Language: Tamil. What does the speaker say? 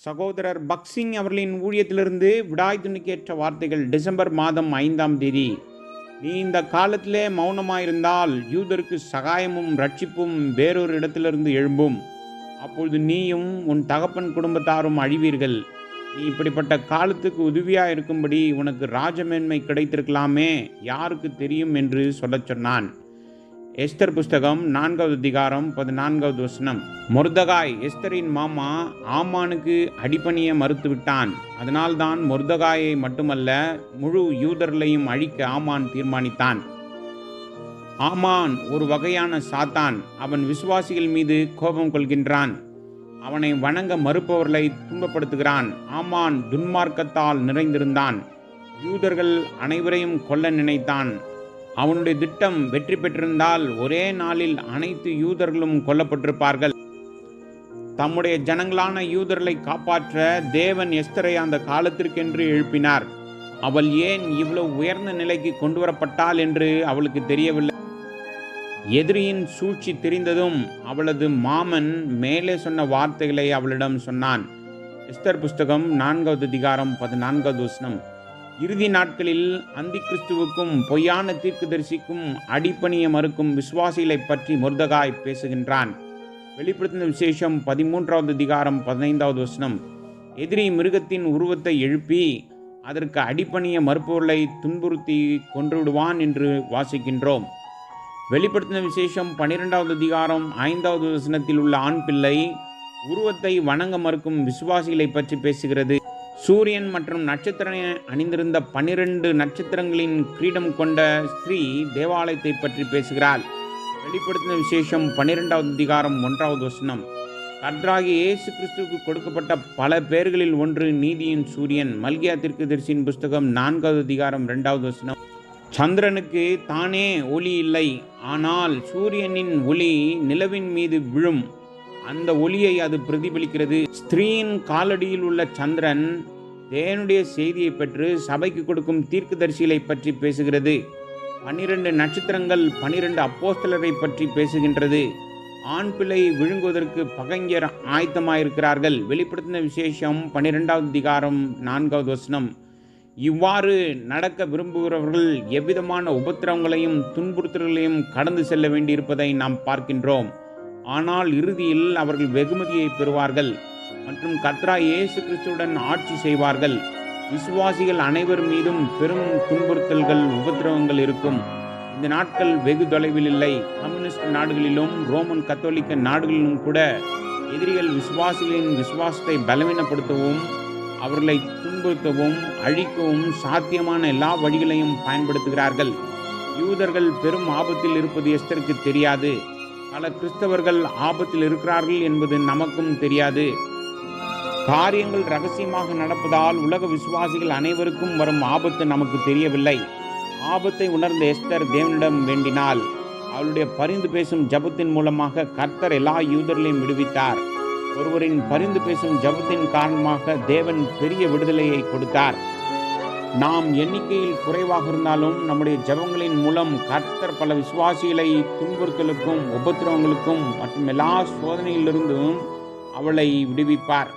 சகோதரர் பக்சிங் அவர்களின் ஊழியத்திலிருந்து விடாய் துணிக்கேற்ற வார்த்தைகள். டிசம்பர் மாதம் 5ஆம் தேதி. நீ இந்த காலத்திலே மௌனமாயிருந்தால் யூதருக்கு சகாயமும் ரட்சிப்பும் வேறொரு இடத்திலிருந்து எழும்பும். அப்பொழுது நீயும் உன் தகப்பன் குடும்பத்தாரும் அழிவீர்கள். நீ இப்படிப்பட்ட காலத்துக்கு உதவியாக இருக்கும்படி உனக்கு ராஜமேன்மை கிடைத்திருக்கலாமே, யாருக்கு தெரியும் என்று சொல்லச் சொன்னான். எஸ்தர் புஸ்தகம் 4வது அதிகாரம் 14வது வசனம். மொர்தகாய் எஸ்தரின் மாமா ஆமானுக்கு அடிபணிய மறுத்துவிட்டான். அதனால்தான் மொர்தகாயை மட்டுமல்ல முழு யூதர்களையும் அழிக்க ஆமான் தீர்மானித்தான். ஆமான் ஒரு வகையான சாத்தான். அவன் விசுவாசிகள் மீது கோபம் கொள்கின்றான். அவனை வணங்க மறுப்பவர்களை துன்பப்படுத்துகிறான். ஆமான் துன்மார்க்கத்தால் நிறைந்திருந்தான். யூதர்கள் அனைவரையும் கொல்ல நினைத்தான். அவனுடைய திட்டம் வெற்றி பெற்றிருந்தால் ஒரே நாளில் அனைத்து யூதர்களும் கொல்லப்பட்டிருப்பார்கள். தம்முடைய ஜனங்களான யூதர்களை காப்பாற்ற தேவன் எஸ்தரை அந்த காலத்திற்கென்று எழுப்பினார். அவள் ஏன் இவ்வளவு உயர்ந்த நிலைக்கு கொண்டு வரப்பட்டாள் என்று அவளுக்கு தெரியவில்லை. எதிரியின் சூழ்ச்சி தெரிந்ததும் அவளது மாமன் மேலே சொன்ன வார்த்தைகளை அவளிடம் சொன்னான். எஸ்தர் புஸ்தகம் 4வது அதிகாரம் 14வது வசனம். இறுதி நாட்களில் அந்தி கிறிஸ்துவுக்கும் பொய்யான தீர்க்கதரிசிக்கும் அடிபணிய மறுக்கும் விசுவாசிகளை பற்றி மொர்தகாய் பேசுகின்றான். வெளிப்படுத்தின விசேஷம் 13வது அதிகாரம் 15வது வசனம். எதிரி மிருகத்தின் உருவத்தை எழுப்பி அதற்கு அடிபணிய மறுப்பவர்களை துன்புறுத்தி கொன்றுவிடுவான் என்று வாசிக்கின்றோம். வெளிப்படுத்தின விசேஷம் 12வது அதிகாரம் 5வது வசனத்தில் உள்ள ஆண் பிள்ளை உருவத்தை வணங்க மறுக்கும் விசுவாசிகளை பற்றி பேசுகிறது. சூரியன் மற்றும் நட்சத்திரம் அணிந்திருந்த 12 நட்சத்திரங்களின் கிரீடம் கொண்ட ஸ்திரீ தேவாலயத்தை பற்றி பேசுகிறாள். வெளிப்படுத்தின விசேஷம் 12வது அதிகாரம் 1வது வசனம். கர்த்தராகிய இயேசு கிறிஸ்துவுக்கு கொடுக்கப்பட்ட பல பெயர்களில் ஒன்று நீதியின் சூரியன். மல்கியா தீர்க்கதரிசியின் புஸ்தகம் 4வது அதிகாரம் 2வது வசனம். சந்திரனுக்கு தானே ஒளி இல்லை, ஆனால் சூரியனின் ஒளி நிலவின் மீது விழும். அந்த ஒளியை அது பிரதிபலிக்கிறது. ஸ்திரீயின் காலடியில் உள்ள சந்திரன் தேவனுடைய செய்தியை பெற்று சபைக்கு கொடுக்கும் தீர்க்கதரிசிகளை பற்றி பேசுகிறது. 12 நட்சத்திரங்கள் 12 அப்போஸ்தலரை பற்றி பேசுகின்றது. ஆண் பிள்ளை விழுங்குவதற்கு பகைஞர் ஆயத்தமாயிருக்கிறார்கள். வெளிப்படுத்தின விசேஷம் 12வது அதிகாரம் 4வது வசனம். இவ்வாறு நடக்க விரும்புகிறவர்கள் எவ்விதமான உபத்திரவங்களையும் துன்புறுத்தல்களையும் கடந்து செல்ல வேண்டியிருப்பதை நாம் பார்க்கின்றோம். ஆனால் இறுதியில் அவர்கள் வெகுமதியை பெறுவார்கள் மற்றும் கர்த்தராகிய இயேசு கிறிஸ்துவுடன் ஆட்சி செய்வார்கள். விசுவாசிகள் அனைவர் மீதும் பெரும் துன்புறுத்தல்கள் உபத்திரவங்கள் இருக்கும். இந்த நாட்கள் வெகு தொலைவில் இல்லை. கம்யூனிஸ்ட் நாடுகளிலும் ரோமன் கத்தோலிக்க நாடுகளிலும் கூட எதிரிகள் விசுவாசிகளின் விசுவாசத்தை பலவீனப்படுத்தவும் அவர்களை துன்புறுத்தவும் அழிக்கவும் சாத்தியமான எல்லா வழிகளையும் பயன்படுத்துகிறார்கள். யூதர்கள் பெரும் ஆபத்தில் இருப்பது எஸ்தருக்கு தெரியாது. பல கிறிஸ்தவர்கள் ஆபத்தில் இருக்கிறார்கள் என்பது நமக்கும் தெரியாது. காரியங்கள் ரகசியமாக நடப்பதால் உலக விசுவாசிகள் அனைவருக்கும் வரும் ஆபத்து நமக்கு தெரியவில்லை. ஆபத்தை உணர்ந்த எஸ்தர் தேவனிடம் வேண்டினாள். அவளுடைய பரிந்து பேசும் ஜபத்தின் மூலமாக கர்த்தர் எல்லா யூதர்களையும் விடுவித்தார். ஒருவரின் பரிந்து பேசும் ஜபத்தின் காரணமாக தேவன் பெரிய விடுதலையை கொடுத்தார். நாம் எண்ணிக்கையில் குறைவாக இருந்தாலும் நம்முடைய ஜபங்களின் மூலம் கர்த்தர் பல விசுவாசிகளை துன்புறுத்தலுக்கும் உபத்திரவங்களுக்கும் மற்றும் எல்லா சோதனையிலிருந்தும் அவளை விடுவிப்பார்.